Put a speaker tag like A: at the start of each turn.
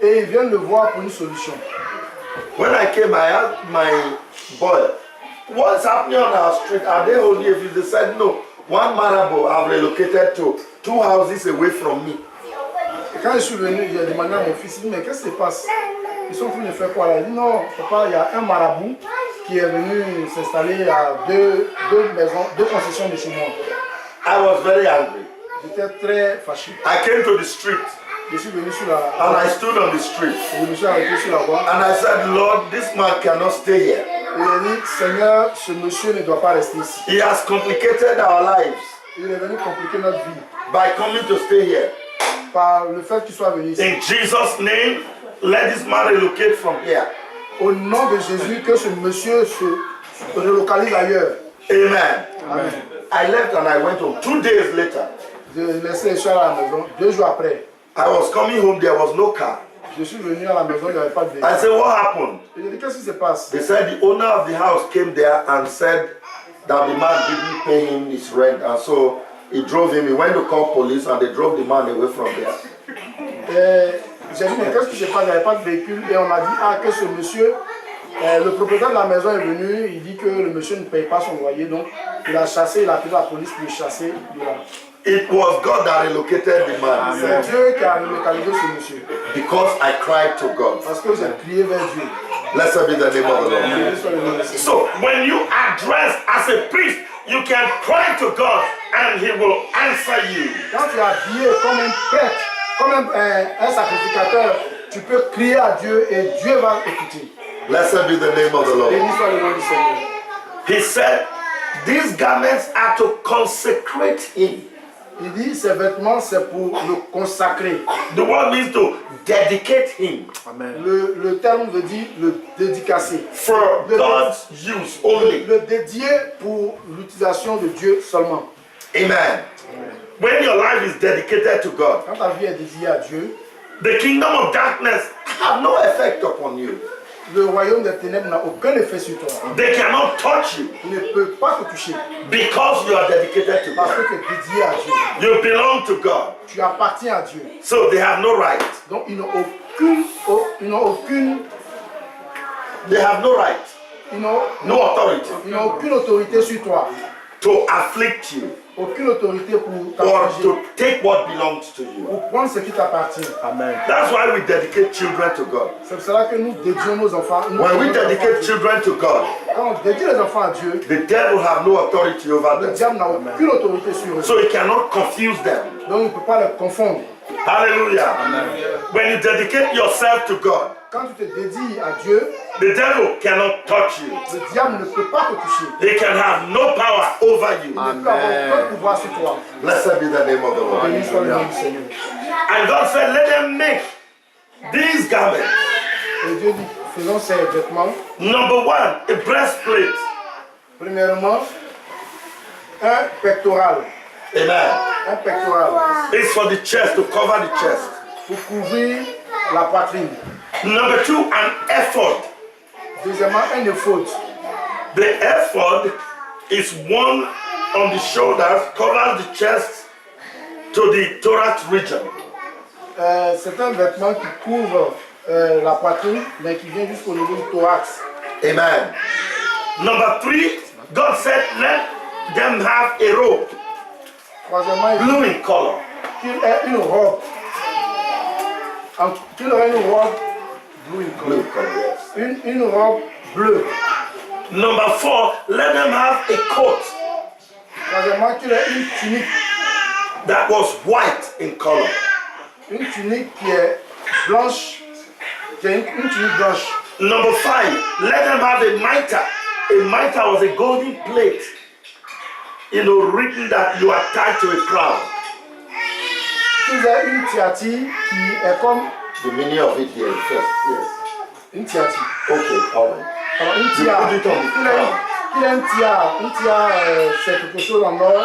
A: Et ils viennent le voir pour une solution.
B: When I came, I asked my boy, what's happening on our street? Are they holding you? They said no. One marabout I've relocated to 2 houses away from me.
A: Et quand je suis venu, j'ai demandé à mon fils, il dit, mais qu'est-ce qui se passe? Ils sont en train de faire quoi là? Il dit non, papa, il y a un marabout qui est venu s'installer à deux maisons, 2 concessions de chez moi.
B: I was very angry.
A: J'étais très fâché.
B: I came to the street
A: Je suis venu sur la
B: and I stood on the street
A: je me suis arrêté sur la voie.
B: and I said, Lord, this man cannot stay here.
A: Et il dit, Seigneur, ce monsieur ne doit pas rester ici.
B: He has complicated our lives
A: Il est venu compliquer notre vie
B: by coming to stay here.
A: par le fait qu'il soit venu ici.
B: In Jesus' name, let this man relocate from here.
A: Au nom de Jésus, que ce monsieur se relocalise ailleurs.
B: Amen.
A: Amen.
B: I left and I went home. 2 days later,
A: J'ai laissé les choses à la maison. 2 jours après,
B: I was coming home, there was no car.
A: je suis venu à la maison, il n'y avait pas de véhicule.
B: I said, what happened?
A: Et j'ai dit, qu'est-ce qui se passe?
B: They said the owner of the house came there and said that the man didn't pay him his rent, and so he drove him. He went to call police and they drove the man away from there.
A: Et j'ai dit, mais qu'est-ce qui se passe? Il n'y avait pas de véhicule. Et on m'a dit, ah, que ce monsieur, le propriétaire de la maison est venu, il dit que le monsieur ne paye pas son loyer, donc il a chassé, il a appelé la police pour le chasser de là.
B: It was God that relocated the man.
A: C'est Dieu qui a relocalisé ce monsieur.
B: Because I cried to God.
A: Parce que j'ai crié vers Dieu.
B: Blessed be the name of the Lord.
A: Béni soit le nom de Jésus.
B: So when you are dressed as a priest, you can cry to God and he will answer you.
A: Quand tu es habillé comme un prêtre, comme un sacrificateur, tu peux crier à Dieu et Dieu va écouter.
B: Blessed be the name of the Lord.
A: Béni soit le nom du Seigneur.
B: He said, these garments are to consecrate him.
A: Il dit, ces vêtements, c'est pour le consacrer.
B: The word means to dedicate him
A: Le terme veut dire le dédicacer.
B: for God's use only.
A: Le dédier pour l'utilisation de Dieu seulement.
B: Amen. When your life is dedicated to God,
A: Quand ta vie est dédiée à Dieu,
B: the kingdom of darkness have no effect upon you.
A: le royaume des ténèbres n'a aucun effet sur toi.
B: They cannot touch you
A: Il ne peut pas te toucher
B: because you are dedicated to
A: parce
B: God.
A: que tu es dédié à Dieu.
B: You belong to God.
A: Tu appartiens à Dieu.
B: So they have no right.
A: Donc ils n'ont aucune
B: They have no right, no authority
A: aucune autorité sur toi.
B: to afflict you
A: Aucune autorité pour
B: or
A: t'affliger,
B: to take what belongs to you.
A: pour prendre ce qui t'appartient.
C: Amen.
B: That's why we dedicate children to God.
A: C'est pour cela que nous dédions nos enfants.
B: When we dedicate children to God,
A: Quand on dédie les enfants à Dieu,
B: the devil have no authority over
A: le
B: them.
A: diable n'a aucune autorité sur eux.
B: So he cannot confuse them.
A: Donc il ne peut pas les confondre.
B: Hallelujah. When you dedicate yourself to God,
A: Quand tu te dédies à Dieu,
B: the devil cannot touch you.
A: le diable ne peut pas te toucher.
B: He can have no power over you.
A: Il ne peut avoir aucun pouvoir sur toi.
B: Blessed be the name of the Lord.
A: Béni soit le nom du Seigneur.
B: And God said, let them make these garments.
A: Et Dieu dit, faisons ces vêtements.
B: Number one, a breastplate.
A: Premièrement, un pectoral.
B: Amen.
A: Un pectoral
B: It's for the chest, to cover the chest.
A: pour couvrir la poitrine.
B: Number two, an ephod.
A: Deuxièmement, un éphod.
B: The ephod is one on the shoulders, covers the chest to the thorax region.
A: C'est un vêtement qui couvre la poitrine, mais qui vient jusqu'au niveau du thorax.
B: Amen. Number three, God said, let them have a robe,
A: Troisièmement, il
B: blue in color.
A: qu'il ait une robe. Qu'il ait une robe blue in color.
B: Blue color, yes.
A: Une robe bleue.
B: Number four, let them have a coat
A: Troisièmement, qu'il ait une tunique.
B: that was white in color.
A: Une tunique qui est blanche. Qui est une tunique blanche.
B: Number five, let them have a mitre. A mitre was a golden plate, written that you are tied to a crown.
A: Qu'il ait une tiati qui est comme
B: The meaning of it here first, yes.
A: une tiati.
B: Okay, all right.
A: Alors, une
B: You
A: tiare.
B: put it on the crown.
A: Qu'il ait une tiare. Une tiare, c'est quelque chose en or